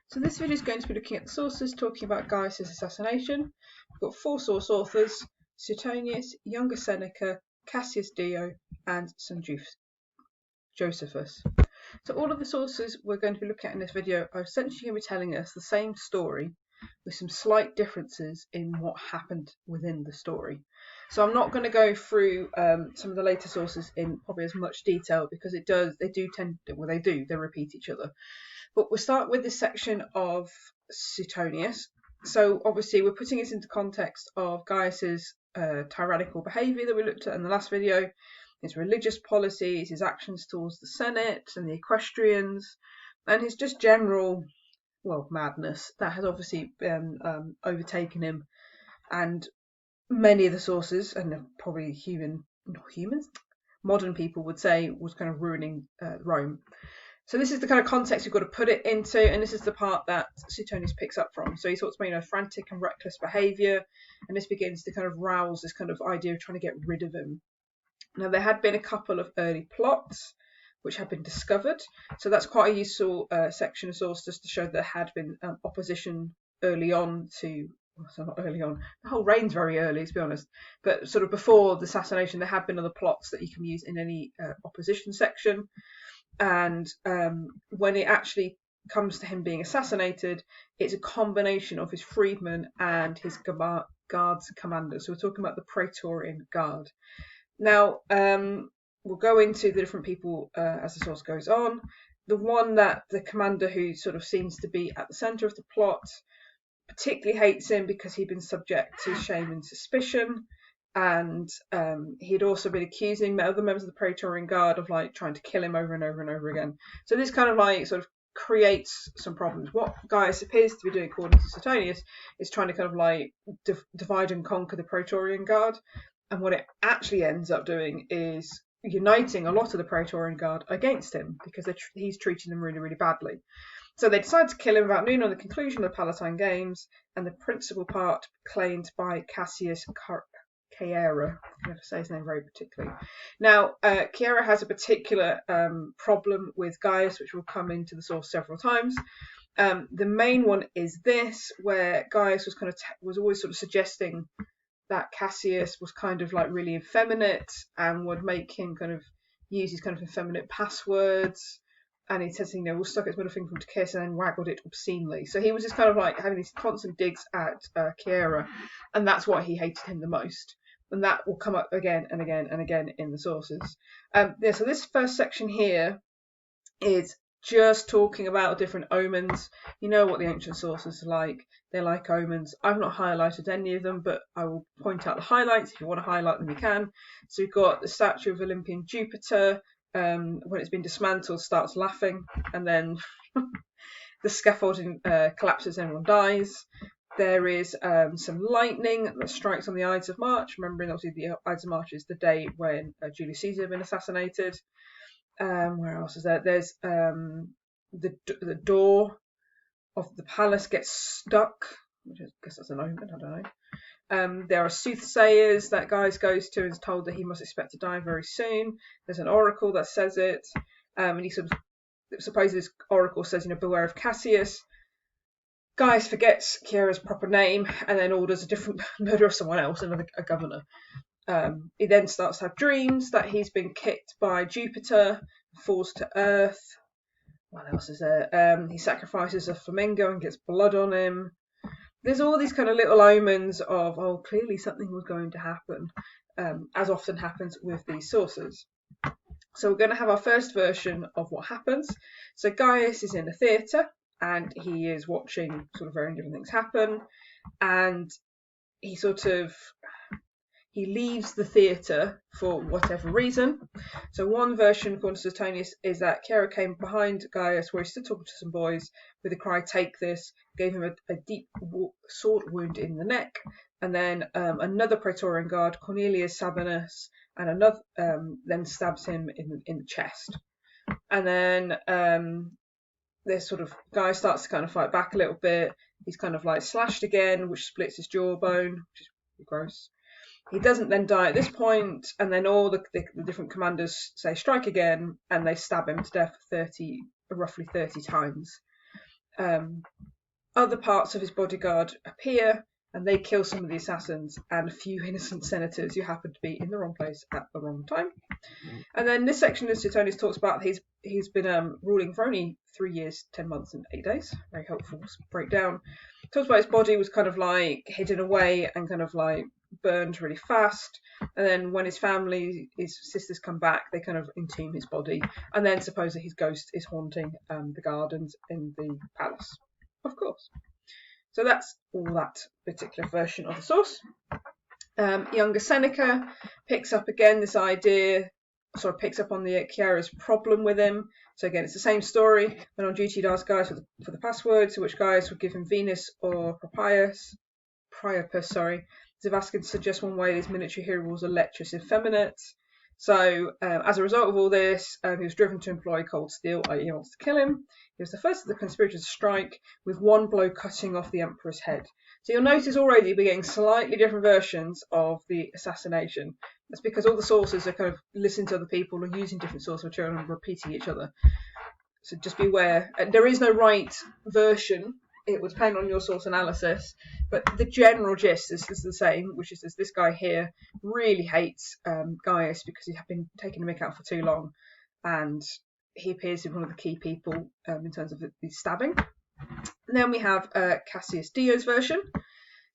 So this video is going to be looking at the sources talking about Gaius' assassination. We've got 4 source authors: Suetonius, younger Seneca, Cassius Dio, and St. Josephus. So all of the sources we're going to be looking at in this video are essentially going to be telling us the same story with some slight differences in what happened within the story. So I'm not going to go through some of the later sources in probably as much detail because they repeat each other. But we'll start with this section of Suetonius. So obviously we're putting this into context of Gaius's tyrannical behaviour that we looked at in the last video, his religious policies, his actions towards the Senate and the equestrians, and his just general, madness that has obviously overtaken him. And many of the sources, and probably modern people would say, was kind of ruining Rome. So this is the kind of context you've got to put it into, and this is the part that Suetonius picks up from. So he talks about, frantic and reckless behaviour, and this begins to kind of rouse this kind of idea of trying to get rid of him. Now, there had been a couple of early plots which had been discovered, so that's quite a useful section of sources to show there had been opposition early on to. So not early on, the whole reign's very early, to be honest, but sort of before the assassination there had been other plots that you can use in any opposition section. And when it actually comes to him being assassinated, it's a combination of his freedmen and his guards commanders. So we're talking about the Praetorian Guard. Now, we'll go into the different people as the source goes on. The one that the commander who sort of seems to be at the centre of the plot particularly hates him because he'd been subject to shame and suspicion. And he'd also been accusing other members of the Praetorian Guard of trying to kill him over and over and over again. So this kind of sort of creates some problems. What Gaius appears to be doing, according to Suetonius, is trying to kind of divide and conquer the Praetorian Guard. And what it actually ends up doing is uniting a lot of the Praetorian Guard against him because he's treating them really, really badly. So they decide to kill him about noon on the conclusion of the Palatine Games, and the principal part claimed by Cassius Chiara. I have to say his name very particularly. Now, Chiara has a particular problem with Gaius, which will come into the source several times. The main one is this, where Gaius was always sort of suggesting that Cassius was kind of really effeminate and would make him kind of use his kind of effeminate passwords. And he says, we'll stuck its middle finger to kiss and then waggled it obscenely. So he was just kind of having these constant digs at Chiara, and that's why he hated him the most. And that will come up again and again and again in the sources. So this first section here is just talking about different omens. You know what the ancient sources are like. They like omens. I've not highlighted any of them, but I will point out the highlights. If you want to highlight them, you can. So we've got the statue of Olympian Jupiter. When it's been dismantled, starts laughing, and then the scaffolding collapses, everyone dies. There is some lightning that strikes on the Ides of March, remembering obviously the Ides of March is the day when Julius Caesar had been assassinated. Where else is there? There's the door of the palace gets stuck, which I guess that's an omen, I don't know. There are soothsayers that Gaius goes to and is told that he must expect to die very soon. There's an oracle that says it, and he sort of supposes this oracle says, beware of Cassius. Gaius forgets Chiara's proper name and then orders a different murder of someone else, a governor. He then starts to have dreams that he's been kicked by Jupiter, falls to earth. What else is there? He sacrifices a flamingo and gets blood on him. There's all these kind of little omens of, clearly something was going to happen, as often happens with these sources. So we're going to have our first version of what happens. So Gaius is in a theatre and he is watching sort of very different things happen, and he leaves the theatre for whatever reason. So one version, according to Suetonius, is that Chiara came behind Gaius where he stood talking to some boys with the cry, "Take this," gave him a deep sword wound in the neck, and then another Praetorian Guard, Cornelius Sabinus, and another then stabs him in the chest. And then this sort of guy starts to kind of fight back a little bit. He's kind of slashed again, which splits his jawbone, which is pretty gross. He doesn't then die at this point, and then all the different commanders say strike again, and they stab him to death roughly 30 times. Other parts of his bodyguard appear, and they kill some of the assassins and a few innocent senators who happen to be in the wrong place at the wrong time. And then this section of Suetonius talks about he's been ruling for only 3 years, 10 months and 8 days. Very helpful breakdown. Talks about his body was kind of like hidden away and kind of like burned really fast. And then when his family, his sisters come back, they kind of entomb his body. And then supposedly his ghost is haunting the gardens in the palace. Of course. So that's all that particular version of the source. Younger Seneca picks up again this idea, sort of picks up on the Chiara's problem with him. So again, it's the same story. When on duty, he'd ask Gaius for the password, to which Gaius would give him Venus or Priapus. Zavaskin suggests one way these miniature heroes are lecherous, effeminate. So as a result of all this, he was driven to employ cold steel, i.e. he wants to kill him. He was the first of the conspirators to strike, with one blow cutting off the emperor's head. So you'll notice already we're getting slightly different versions of the assassination. That's because all the sources are kind of listening to other people and using different source material and repeating each other. So just be aware. There is no right version. It would depend on your source analysis, but the general gist is the same, which is this guy here really hates Gaius because he had been taking the mick out for too long, and he appears to be one of the key people in terms of the stabbing. And then we have Cassius Dio's version.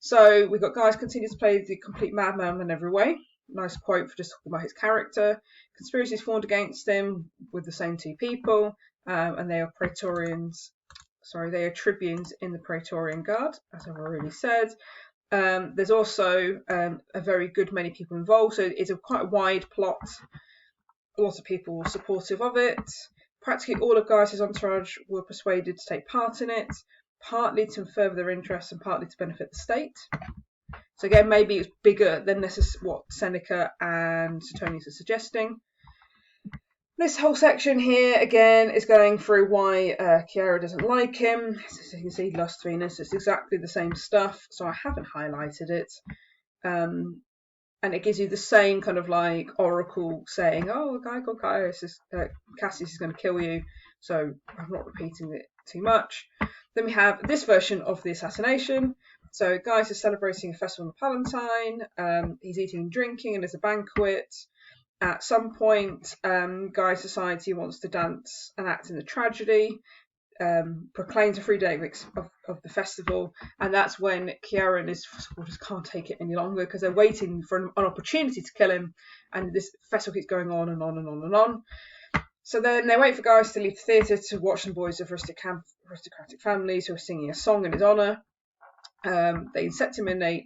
So we've got Gaius continues to play the complete madman in every way. Nice quote for just talking about his character. Conspiracies formed against him with the same two people, and they are Praetorians. They are tribunes in the Praetorian Guard, as I've already said. There's also a very good many people involved, so it's quite a wide plot. A lot of people were supportive of it. Practically all of Gaius' entourage were persuaded to take part in it, partly to further their interests and partly to benefit the state. So again, maybe it's bigger than what Seneca and Suetonius are suggesting. This whole section here, again, is going through why Chiara doesn't like him. As you can see, lust Venus, it's exactly the same stuff, so I haven't highlighted it. And it gives you the same kind of like oracle saying, oh, a guy called Gaius, Cassius is going to kill you, so I'm not repeating it too much. Then we have this version of the assassination. So Gaius is celebrating a festival on the Palatine, he's eating and drinking, and there's a banquet. At some point, Gaius decides he wants to dance and act in the tragedy, proclaims a 3-day of the festival, and that's when Chiara and his supporters can't take it any longer because they're waiting for an opportunity to kill him, and this festival keeps going on and on and on and on. So then they wait for Gaius to leave the theatre to watch some boys of aristocratic families who are singing a song in his honour. They intercept him in a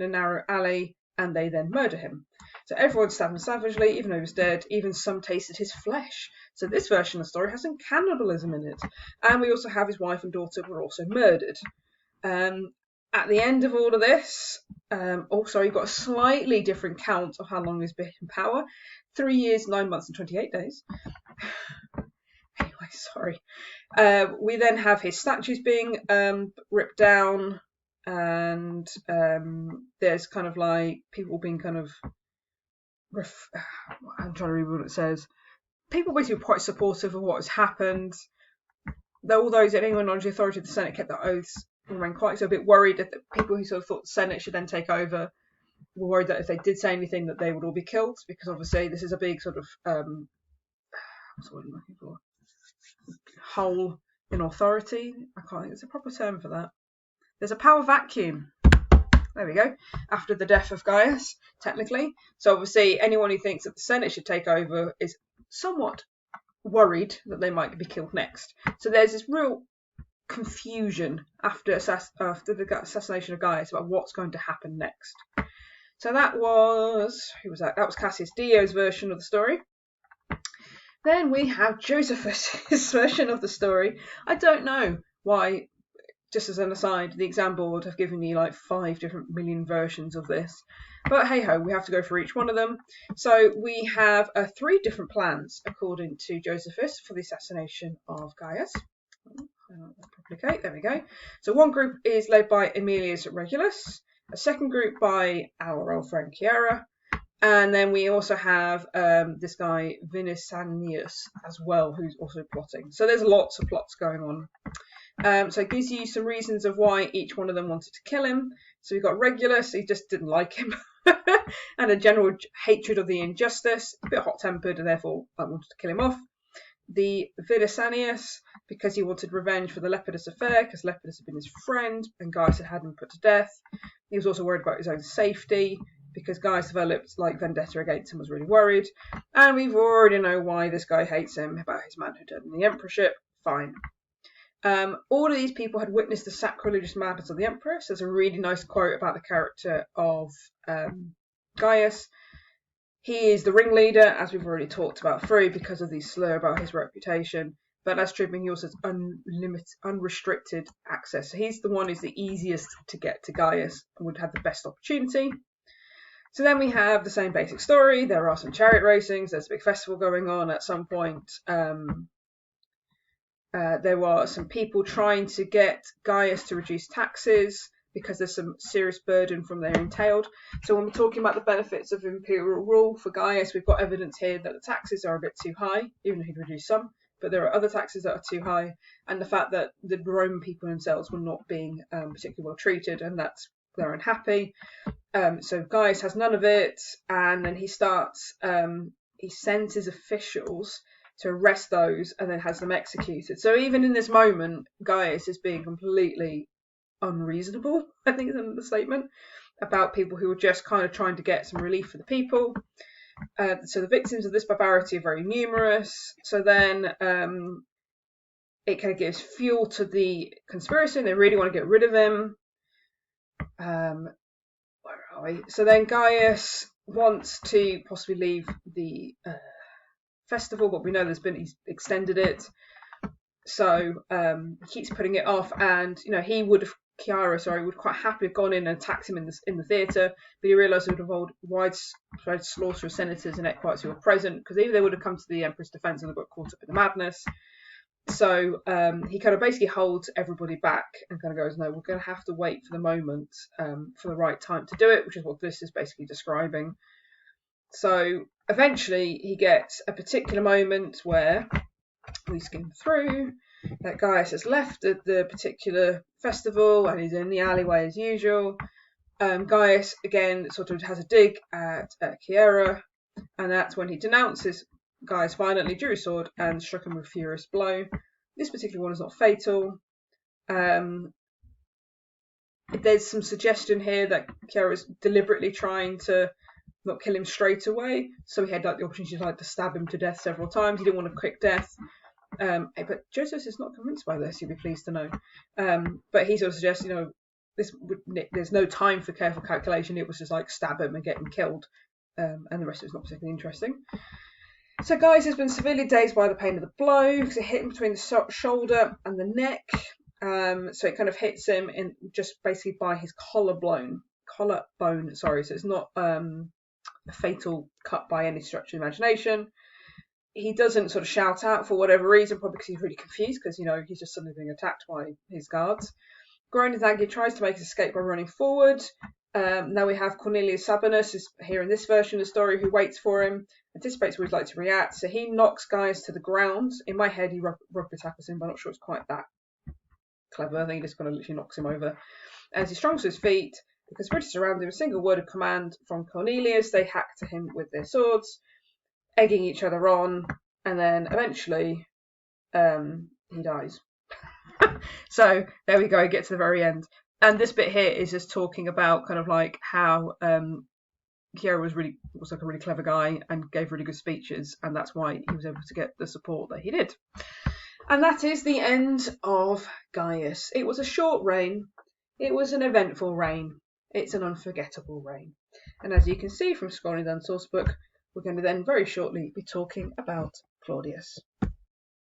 narrow alley, and they then murder him. So everyone stabbed him savagely, even though he was dead. Even some tasted his flesh. So this version of the story has some cannibalism in it. And we also have his wife and daughter were also murdered. At the end of all of this, you've got a slightly different count of how long he's been in power. 3 years, 9 months and 28 days. Anyway, sorry. We then have his statues being ripped down. And there's kind of like people being kind of I'm trying to read what it says. People basically quite supportive of what has happened. Though all those in anyone under the authority of the Senate kept their oaths, remain quite so a bit worried that the people who sort of thought the Senate should then take over were worried that if they did say anything that they would all be killed, because obviously this is a big sort of what's the word I'm looking for? Hole in authority. I can't think there's a proper term for that. There's a power vacuum. There we go. After the death of Gaius, technically. So obviously anyone who thinks that the Senate should take over is somewhat worried that they might be killed next. So there's this real confusion after the assassination of Gaius about what's going to happen next. So that was, who was that? That was Cassius Dio's version of the story. Then we have Josephus' version of the story. I don't know why. Just as an aside, the exam board have given you like 5 different million versions of this. But hey ho, we have to go through each one of them. So we have 3 different plans, according to Josephus, for the assassination of Gaius. Okay, there we go. So one group is led by Aemilius Regulus, a second group by our old friend Chiara, And then we also have this guy Vinisanius as well, who's also plotting. So there's lots of plots going on. So it gives you some reasons of why each one of them wanted to kill him. So we've got Regulus, he just didn't like him, and a general hatred of the injustice, a bit hot-tempered, and therefore wanted to kill him off. The Vinisanius, because he wanted revenge for the Lepidus affair, because Lepidus had been his friend, and Gaius had him put to death. He was also worried about his own safety, because Gaius developed like vendetta against him, was really worried. And we've already know why this guy hates him, about his manhood and the emperorship. Fine. All of these people had witnessed the sacrilegious madness of the empress. There's a really nice quote about the character of Gaius. He is the ringleader, as we've already talked about through, because of the slur about his reputation. But as Tribune, he also has unrestricted access. So he's the one who's the easiest to get to Gaius and would have the best opportunity. So then we have the same basic story. There are some chariot racings. There's a big festival going on at some point. There were some people trying to get Gaius to reduce taxes because there's some serious burden from there entailed. So when we're talking about the benefits of imperial rule for Gaius, we've got evidence here that the taxes are a bit too high, even if he'd reduce some, but there are other taxes that are too high, and the fact that the Roman people themselves were not being particularly well treated, and they're unhappy. So Gaius has none of it, and then he starts, he sends his officials to arrest those and then has them executed. So even in this moment, Gaius is being completely unreasonable, I think is the statement, about people who are just kind of trying to get some relief for the people. So the victims of this barbarity are very numerous. So then it kind of gives fuel to the conspiracy, and they really want to get rid of him. Where are we? So then Gaius wants to possibly leave the festival, but we know he's extended it. So he keeps putting it off, and he would quite happily have gone in and attacked him in the theatre, but he realised it would have involved widespread slaughter of senators and equites who were present, because either they would have come to the emperor's defence and they got caught up in the madness. So he kind of basically holds everybody back and kind of goes, no, we're going to have to wait for the moment, for the right time to do it, which is what this is basically describing. So eventually he gets a particular moment where we skim through that Gaius has left the particular festival and he's in the alleyway as usual. Gaius again sort of has a dig at Chiara, and that's when he denounces Gaius violently, drew his sword and struck him with a furious blow. This particular one is not fatal. There's some suggestion here that Chiara is deliberately trying to not kill him straight away, so he had the opportunity to stab him to death several times. He didn't want a quick death. But Joseph is not convinced by this, you'll be pleased to know. But he sort of suggests, there's no time for careful calculation. It was just like stab him and get him killed, and the rest of it's not particularly interesting. So Gaius has been severely dazed by the pain of the blow because it hit him between the shoulder and the neck. So it kind of hits him in just basically by his collarbone. So it's not a fatal cut by any stretch of the imagination. He doesn't sort of shout out for whatever reason, probably because he's really confused, because he's just suddenly being attacked by his guards. Groaning as agony, tries to make his escape by running forward. Now we have Cornelius Sabinus is here in this version of the story, who waits for him, anticipates where he'd like to react. So he knocks Gaius to the ground. In my head, he rugby tackles him, but I'm not sure it's quite that clever. I think he just kind of literally knocks him over. As he struggles to his feet, because British surround him, a single word of command from Cornelius, they hack to him with their swords, egging each other on, and then eventually he dies. So there we go, get to the very end. And this bit here is just talking about kind of like how Chiara was like a really clever guy and gave really good speeches, and that's why he was able to get the support that he did. And that is the end of Gaius. It was a short reign. It was an eventful reign. It's an unforgettable reign. And as you can see from scrolling down the source book, we're going to then very shortly be talking about Claudius.